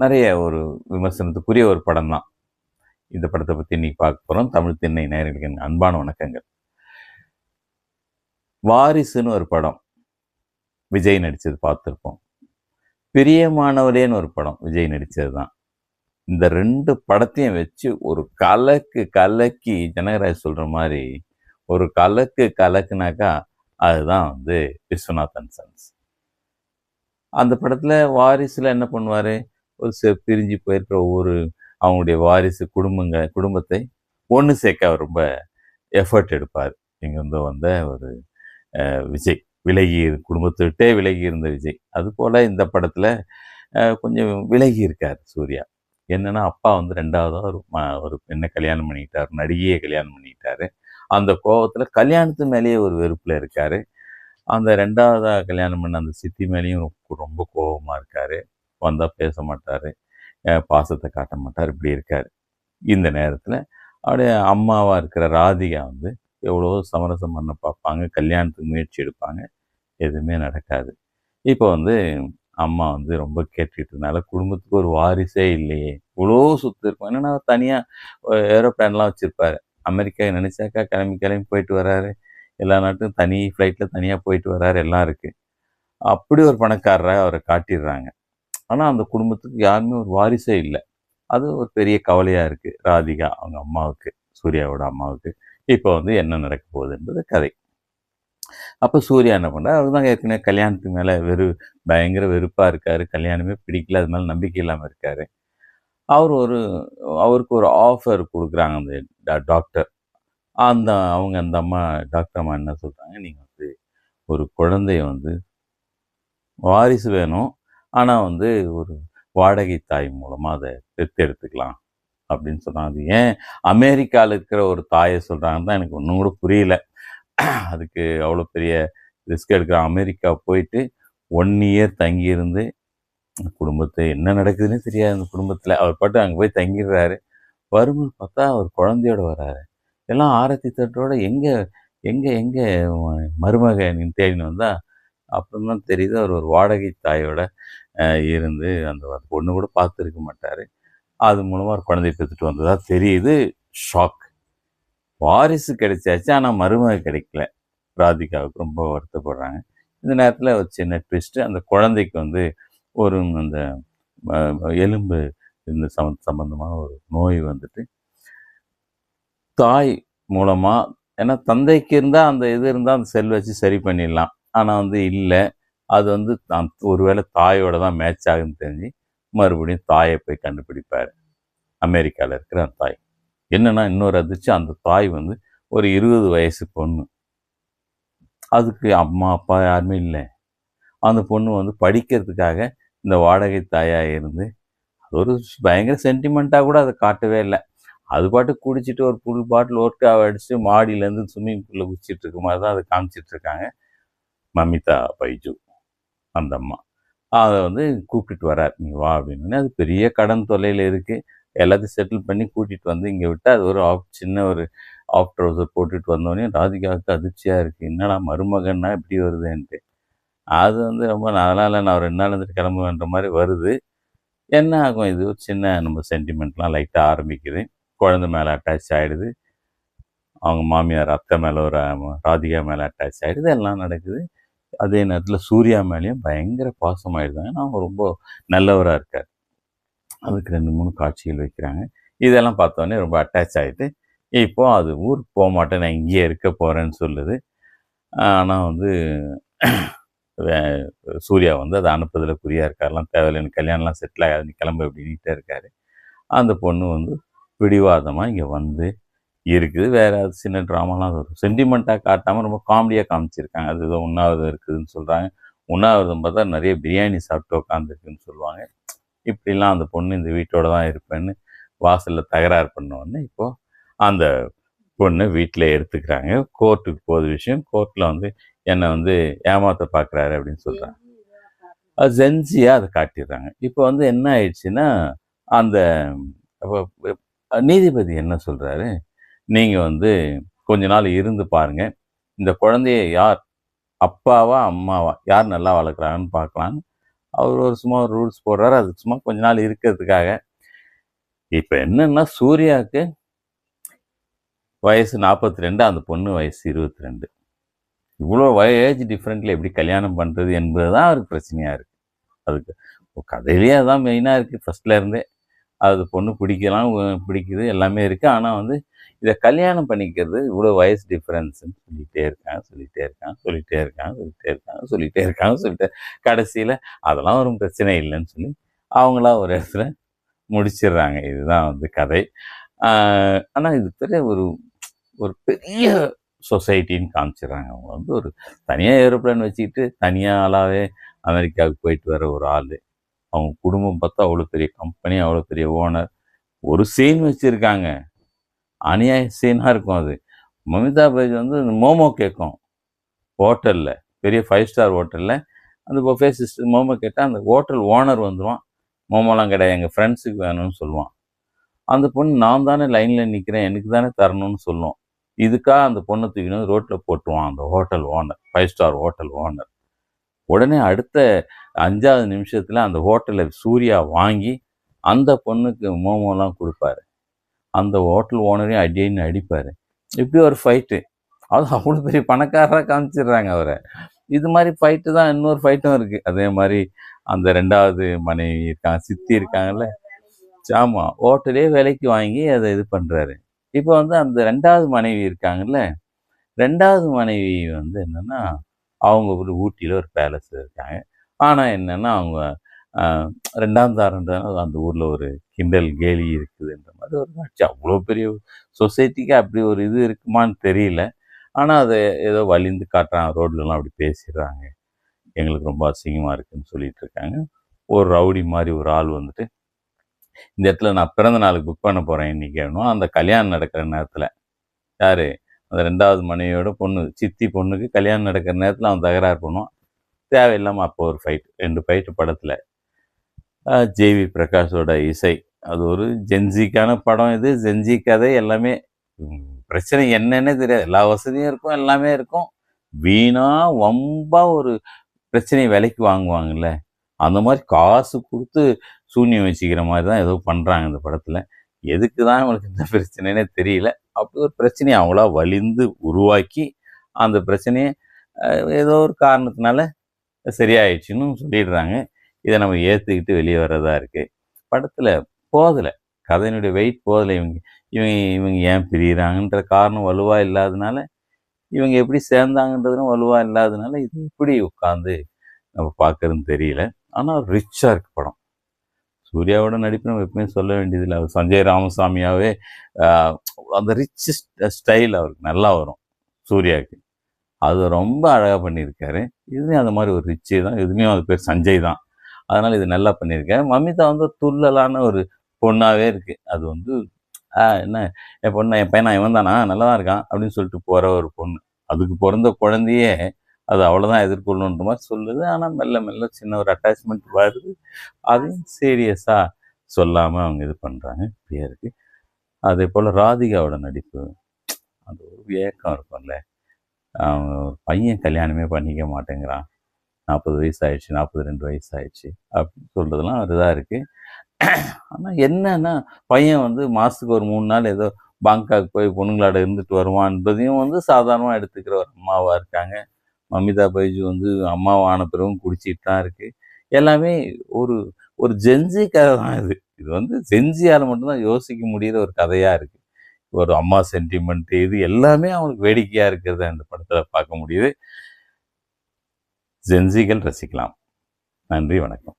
நிறைய ஒரு விமர்சனத்துக்குரிய ஒரு படம் தான். இந்த படத்தை பற்றி இன்னைக்கு பார்க்க போகிறோம். தமிழ் திண்ணை நேயர்களுக்கு என் அன்பான வணக்கங்கள். வாரிசுன்னு ஒரு படம் விஜய் நடித்தது பார்த்துருப்போம். பிரியமானவரேன்னு ஒரு படம் விஜய் நடித்தது தான். இந்த 2 படத்தையும் வச்சு ஒரு கலக்கி ஜனகராஜ் சொல்கிற மாதிரி ஒரு கலக்குனாக்கா அதுதான் வந்து விஸ்வநாதன் சன்ஸ். அந்த படத்தில் வாரிசில் என்ன பண்ணுவார், ஒரு பிரிஞ்சு போயிருக்கிற அவங்களுடைய வாரிசு குடும்பத்தை ஒன்று சேர்க்க அவர் ரொம்ப எஃபர்ட் எடுப்பார். இங்கேருந்து வந்த ஒரு விஜய் குடும்பத்தை விட்டே விலகி இருந்த விஜய். அதுபோல் இந்த படத்தில் கொஞ்சம் விலகி இருக்கார் சூர்யா. என்னென்னா அப்பா வந்து 2வதாக ஒரு பெண்ணை கல்யாணம் பண்ணிக்கிட்டார், நடிகையை கல்யாணம் பண்ணிக்கிட்டாரு. அந்த கோபத்தில் கல்யாணத்து மேலேயே ஒரு வெறுப்பில் இருக்கார். அந்த 2வதாக கல்யாணம் பண்ண அந்த சித்தி மேலேயும் ரொம்ப கோபமாக இருக்கார். வந்தால் பேச மாட்டார், பாசத்தை காட்ட மாட்டார், இப்படி இருக்கார். இந்த நேரத்தில் அவருடைய அம்மாவாக இருக்கிற ராதிகா வந்து எவ்வளோ சமரசம் பண்ண பார்ப்பாங்க, கல்யாணத்துக்கு முயற்சி எடுப்பாங்க, எதுவுமே நடக்காது. இப்போ வந்து அம்மா வந்து ரொம்ப கேட்டுக்கிட்டதுனால குடும்பத்துக்கு ஒரு வாரிசே இல்லையே, இவ்வளோ சுற்று இருக்கும். என்னென்னா தனியாக ஏரோப்ளான்லாம் வச்சுருப்பார். அமெரிக்கா நினச்சாக்கா கிளம்பி போயிட்டு வர்றாரு. எல்லா நாட்டுக்கும் தனி ஃப்ளைட்டில் தனியாக போயிட்டு வர்றாரு, எல்லாம் இருக்குது. அப்படி ஒரு பணக்காரராக அவரை காட்டிடுறாங்க. ஆனால் அந்த குடும்பத்துக்கு யாருமே ஒரு வாரிசே இல்லை. அது ஒரு பெரிய கவலையாக இருக்குது ராதிகா அவங்க அம்மாவுக்கு, சூர்யாவோட அம்மாவுக்கு. இப்போ வந்து என்ன நடக்க போகுது என்பது கதை. அப்போ சூர்யா என்ன பண்ணுறாரு, அவர் தான் ஏற்கனவே கல்யாணத்துக்கு மேலே பயங்கர வெறுப்பாக இருக்கார், கல்யாணமே பிடிக்கல, அது மேலே நம்பிக்கை இல்லாமல் இருக்கார். அவருக்கு ஒரு ஆஃபர் கொடுக்குறாங்க அந்த டாக்டர். அந்த அம்மா டாக்டர் அம்மா என்ன சொல்கிறாங்க, நீங்கள் வந்து ஒரு குழந்தைய வந்து வாரிசு வேணும், ஆனால் வந்து ஒரு வாடகை தாய் மூலமாக அதை பெற்றெடுத்துக்கலாம் அப்படின்னு சொன்னாங்க. அது ஏன் அமெரிக்காவில் இருக்கிற ஒரு தாயை சொல்கிறாங்கன்னு தான் எனக்கு ஒன்றும் கூட புரியல. அதுக்கு அவ்வளோ பெரிய ரிஸ்க் எடுக்கிறான். அமெரிக்கா போயிட்டு 1 இயர் தங்கியிருந்து குடும்பத்தை என்ன நடக்குதுன்னு தெரியாது. அந்த குடும்பத்தில் அவர் பாட்டு அங்கே போய் தங்கிடுறாரு. வரும்போது பார்த்தா அவர் குழந்தையோட வர்றாரு. எல்லாம் ஆரத்தி தட்டோட எங்கே எங்கே எங்கே மருமகன் தேடின்னு வந்தால் அப்புறம் தான் தெரியுது அவர் ஒரு வாடகை தாயோட இருந்து அந்த பொண்ணு கூட பார்த்துருக்க மாட்டார். அது மூலமாக ஒரு குழந்தைய பெற்றுட்டு வந்ததாக தெரியுது. ஷாக். வாரிசு கிடைச்சாச்சு, ஆனால் மருமக கிடைக்கல. ராதிகாவுக்கு ரொம்ப வருத்தப்படுறாங்க. இந்த நேரத்தில் ஒரு சின்ன ட்விஸ்ட்டு, அந்த குழந்தைக்கு வந்து அந்த எலும்பு இந்த சம்பந்தமான ஒரு நோய் வந்துட்டு தாய் மூலமாக, ஏன்னா தந்தைக்கு இருந்தால் அந்த இது இருந்தால் அந்த செல் வச்சு சரி பண்ணிடலாம், ஆனால் வந்து இல்லை, அது வந்து ஒருவேளை தாயோட தான் மேட்ச் ஆகுதுன்னு தெரிஞ்சு மறுபடியும் தாயை போய் கண்டுபிடிப்பார். அமெரிக்காவில் இருக்கிற அந்த தாய் என்னென்னா, இன்னொரு அதிர்ச்சி, அந்த தாய் வந்து ஒரு 20 வயசு பொண்ணு. அதுக்கு அம்மா அப்பா யாருமே இல்லை. அந்த பொண்ணு வந்து படிக்கிறதுக்காக இந்த வாடகை தாயாக இருந்து ஒரு பயங்கர சென்டிமெண்ட்டாக கூட அதை காட்டவே இல்லை. அது பாட்டு குடிச்சிட்டு ஒரு புல் பாட்டில் ஒர்க்காக அடிச்சுட்டு மாடியிலேருந்து ஸ்விம்மிங் பூலில் குடிச்சிட்டு இருக்க மாதிரி தான் அதை காமிச்சிட்ருக்காங்க. மமிதா பைஜு அந்த அம்மா அதை வந்து கூப்பிட்டுட்டு வரார், நீ வா அப்படின்னு. அது பெரிய கடன் தொல்லையில் இருக்குது. எல்லாத்தையும் செட்டில் பண்ணி கூட்டிகிட்டு வந்து இங்கே விட்டால் அது ஒரு சின்ன ஒரு ஆஃப் ட்ரௌசர் போட்டுட்டு வந்தோடனே ராதிகாவுக்கு அதிர்ச்சியாக இருக்குது. என்னடா மருமகன்னா இப்படி வருதுன்ட்டு. அது வந்து ரொம்ப அதெல்லாம் இல்லை, நான் 2 நாள் இருந்துட்டு கிளம்புவேன்ற மாதிரி வருது. என்ன ஆகும், இது ஒரு சின்ன நம்ம சென்டிமெண்ட்லாம் லைட்டாக ஆரம்பிக்குது. குழந்தை மேலே அட்டாச் ஆகிடுது, அவங்க மாமியார் அத்தை மேலே ஒரு ராதிகா மேலே அட்டாச் ஆகிடுது, எல்லாம் நடக்குது. அதே நேரத்தில் சூர்யா மேலேயும் பயங்கர பாசமாகிடுதாங்க. ஏன்னா அவங்க ரொம்ப நல்லவராக இருக்கார். அதுக்கு 2-3 காட்சிகள் வைக்கிறாங்க. இதெல்லாம் பார்த்தோன்னே ரொம்ப அட்டாச் ஆகிட்டு இப்போது அது ஊருக்கு போக மாட்டேன், நான் இங்கேயே இருக்க போகிறேன்னு சொல்லுது. ஆனால் வந்து சூர்யா வந்து அதை அனுப்புறதுல குறியாக இருக்கார்லாம், தேவையில்லை, எனக்கு கல்யாணம்லாம் செட்டில் ஆகாது, நீ கிளம்பு அப்படின்ட்டே இருக்காரு. அந்த பொண்ணு வந்து பிடிவாதமாக இங்கே வந்து இருக்குது. வேறு சின்ன ட்ராமாலாம் வரும், சென்டிமெண்ட்டாக காட்டாமல் ரொம்ப காமெடியாக காமிச்சிருக்காங்க. அது ஏதோ உண்ணாவிரதம் இருக்குதுன்னு சொல்கிறாங்க. உண்ணாவிரதம் பார்த்தா நிறைய பிரியாணி சாப்பிட்டு உட்காந்துருக்குன்னு சொல்லுவாங்க. இப்படிலாம் அந்த பொண்ணு இந்த வீட்டோட தான் இருப்பேன்னு வாசலில் தகராறு பண்ணோடனே இப்போது அந்த பொண்ணு வீட்டில் எடுத்துக்கிறாங்க. கோர்ட்டுக்கு போகுது விஷயம். கோர்ட்டில் வந்து என்னை வந்து ஏமாற்ற பார்க்குறாரு அப்படின்னு சொல்கிறாங்க. அது ஜென்சியாக அதை காட்டிடுறாங்க. இப்போ வந்து என்ன ஆயிடுச்சுன்னா, அந்த நீதிபதி என்ன சொல்கிறாரு, நீங்கள் வந்து கொஞ்ச நாள் இருந்து பாருங்கள், இந்த குழந்தைய யார் அப்பாவா அம்மாவா யார் நல்லா வளர்க்குறாங்கன்னு பார்க்கலான்னு அவர் ஒரு சும்மா ஒரு ரூல்ஸ் போடுறாரு, அது சும்மா கொஞ்ச நாள் இருக்கிறதுக்காக. இப்போ என்னன்னா சூர்யாவுக்கு வயசு 42, அந்த பொண்ணு வயசு 22. இவ்வளோ ஏஜ் டிஃப்ரெண்ட்டில் எப்படி கல்யாணம் பண்ணுறது என்பது தான் அவருக்கு பிரச்சனையாக இருக்குது. அதுக்கு கதையிலேயே அதுதான் மெயினாக இருக்குது ஃபஸ்ட்டில் இருந்தே. அது பொண்ணு பிடிக்கலாம், பிடிக்குது, எல்லாமே இருக்குது. ஆனால் வந்து இதை கல்யாணம் பண்ணிக்கிறது இவ்வளோ வயசு டிஃப்ரென்ஸுன்னு சொல்லிகிட்டே இருக்காங்க. கடைசியில் அதெல்லாம் ஒரு பிரச்சனை இல்லைன்னு சொல்லி அவங்களா ஒரு இடத்துல முடிச்சிடுறாங்க. இதுதான் வந்து கதை. ஆனால் இது பெரிய ஒரு பெரிய சொசைட்டின்னு காமிச்சிடுறாங்க. அவங்க வந்து ஒரு தனியாக ஏரோப்ளேன் வச்சுக்கிட்டு தனியாக ஆளாகவே அமெரிக்காவுக்கு போயிட்டு வர ஒரு ஆள். அவங்க குடும்பம் பார்த்தா அவ்வளோ பெரிய கம்பெனி, அவ்வளோ பெரிய ஓனர். ஒரு சீன் வச்சுருக்காங்க, அநியாய சீனாக இருக்கும் அது. மமிதா பைஜ் வந்து இந்த மோமோ கேட்கும் ஹோட்டலில், பெரிய 5 ஸ்டார் ஹோட்டலில். அந்த பஃபே சிஸ்டம் மோமோ கேட்டால் அந்த ஹோட்டல் ஓனர் வந்துடுவான். மோமோலாம் கிடையாது, எங்கள் ஃப்ரெண்ட்ஸுக்கு வேணும்னு சொல்லுவான். அந்த பொண்ணு நான் தானே லைனில் நிற்கிறேன், எனக்கு தானே தரணும்னு சொல்லும். இதுக்காக அந்த பொண்ணை தூக்கினு ரோட்டில் போட்டுருவான் அந்த hotel owner, 5 star hotel owner. உடனே அடுத்த 5வது நிமிஷத்தில் அந்த ஹோட்டலை சூர்யா வாங்கி அந்த பொண்ணுக்கு மோமோலாம் கொடுப்பாரு. அந்த ஹோட்டல் ஓனரையும் அடின்னு அடிப்பார். இப்படி ஒரு ஃபைட்டு. அது அவ்வளோ பெரிய பணக்காரராக காமிச்சிடுறாங்க அவரை. இது மாதிரி ஃபைட்டு தான் இன்னொரு ஃபைட்டும் இருக்குது. அதே மாதிரி அந்த 2வது மனைவி இருக்காங்க, சித்தி இருக்காங்கல்ல, ஆமாம், ஹோட்டலே விலைக்கு வாங்கி அதை இது பண்ணுறாரு. இப்போ வந்து அந்த 2வது மனைவி இருக்காங்கல்ல, 2வது மனைவி வந்து என்னென்னா அவங்க ஒரு ஊட்டியில் ஒரு பேலஸ் இருக்காங்க. ஆனால் என்னென்னா அவங்க 2ஆம் தாரன்றதுனால அந்த ஊரில் ஒரு கிண்டல் கேலி இருக்குதுன்ற மாதிரி ஒரு காட்சி. அவ்வளோ பெரிய சொசைட்டிக்கு அப்படி ஒரு இது இருக்குமான்னு தெரியல. ஆனால் அதை ஏதோ வலிந்து காட்டுறாங்க, ரோட்லலாம் அப்படி பேசிடுறாங்க. எங்களுக்கு ரொம்ப அசிங்கமாக இருக்குதுன்னு சொல்லிட்டு இருக்காங்க. ஒரு ரவுடி மாதிரி ஒரு ஆள் வந்துட்டு, இந்த இடத்துல நான் பிறந்த நாளுக்கு புக் பண்ண போகிறேன் இன்றைக்கி வேணும். அந்த கல்யாணம் நடக்கிற நேரத்தில் யார், அந்த 2வது மனைவியோட பொண்ணு, சித்தி பொண்ணுக்கு கல்யாணம் நடக்கிற நேரத்தில் அவன் தகராறு பண்ணுவான். தேவையில்லாமல் அப்போ ஒரு ஃபைட், 2 ஃபைட்டு படத்தில். ஜேவி பிரகாஷோட இசை, அது ஒரு ஜென்சிக்கான படம். இது ஜென்சி கதை. எல்லாமே பிரச்சனை என்னன்னே தெரியாது, எல்லா வசதியும் இருக்கும், எல்லாமே இருக்கும். வீணா வம்பா ஒரு பிரச்சனையை விலைக்கு வாங்குவாங்கல்ல, அந்த மாதிரி காசு கொடுத்து சூன்யம் வச்சுக்கிற மாதிரி தான் ஏதோ பண்ணுறாங்க இந்த படத்தில். எதுக்கு தான் அவங்களுக்கு இந்த பிரச்சனைனே தெரியல. அப்படி ஒரு பிரச்சனையை அவங்களா வலிந்து உருவாக்கி அந்த பிரச்சனையை ஏதோ ஒரு காரணத்தினால சரியாயிடுச்சுன்னு சொல்லிடுறாங்க. இதை நம்ம ஏற்றுக்கிட்டு வெளியே வர்றதா இருக்குது. படத்தில் போதலை, கதையினுடைய வெயிட் போதலை. இவங்க ஏன் பிரிகிறாங்கன்ற காரணம் வலுவாக இல்லாதனால, இவங்க எப்படி சேர்ந்தாங்கன்றதும் வலுவாக இல்லாதனால, இது எப்படி உட்காந்து நம்ம பார்க்குறதுன்னு தெரியல. ஆனால் ரிச்சாக இருக்குது படம். சூர்யாவோட நடிப்பு நம்ம எப்பவுமே சொல்ல வேண்டியதில்லை. அவர் சஞ்சய் ராமசாமியாகவே அந்த ரிச் ஸ்டைல் அவருக்கு நல்லா வரும் சூர்யாவுக்கு. அது ரொம்ப அழகாக பண்ணியிருக்காரு. இதுலேயும் அந்த மாதிரி ஒரு ரிச்சு தான், இதுலேயும் அது பேர் சஞ்சய் தான். அதனால் இது நல்லா பண்ணியிருக்கேன். மமிதா வந்து துள்ளலான ஒரு பொண்ணாகவே இருக்குது. அது வந்து என்ன என் பொண்ணு, என் பையனா, இவன் தானா, நல்லா தான் இருக்கான் அப்படின்னு சொல்லிட்டு போகிற ஒரு பொண்ணு. அதுக்கு பிறந்த குழந்தையே அது அவ்வளோதான் எதிர்கொள்ளணுன்ற மாதிரி சொல்லுது. ஆனால் மெல்ல மெல்ல சின்ன ஒரு அட்டாச்மெண்ட் வருது. அதையும் சீரியஸாக சொல்லாமல் அவங்க இது பண்ணுறாங்க. இப்படியே இருக்குது. அதே போல் ராதிகாவோட நடிப்பு, அது ஒரு ஏக்கம் இருக்கும்ல. அவங்க ஒரு பையன் கல்யாணமே பண்ணிக்க மாட்டேங்கிறான், 40 வயசு ஆயிடுச்சு, 42 வயசு ஆயிடுச்சு அப்படின்னு சொல்கிறதுலாம் ஒரு இதாக இருக்குது. ஆனால் என்னன்னா பையன் வந்து மாதத்துக்கு ஒரு 3 நாள் ஏதோ பாங்காக் போய் பொண்ணுங்களோட இருந்துட்டு வருவான் என்பதையும் வந்து சாதாரணமாக எடுத்துக்கிற ஒரு அம்மாவாக இருக்காங்க. மமிதா பைஜு வந்து அம்மாவான பிறகும் குடிச்சிட்டு தான் இருக்குது. எல்லாமே ஒரு ஒரு ஜென்சி கதை தான் இது. இது வந்து ஜென்சியால் மட்டும்தான் யோசிக்க முடிகிற ஒரு கதையாக இருக்குது. ஒரு அம்மா சென்டிமெண்ட், இது எல்லாமே அவங்களுக்கு வேடிக்கையாக இருக்கிறத இந்த படத்தில் பார்க்க முடியுது. ஜென்சிகள் ரசிக்கலாம். நன்றி, வணக்கம்.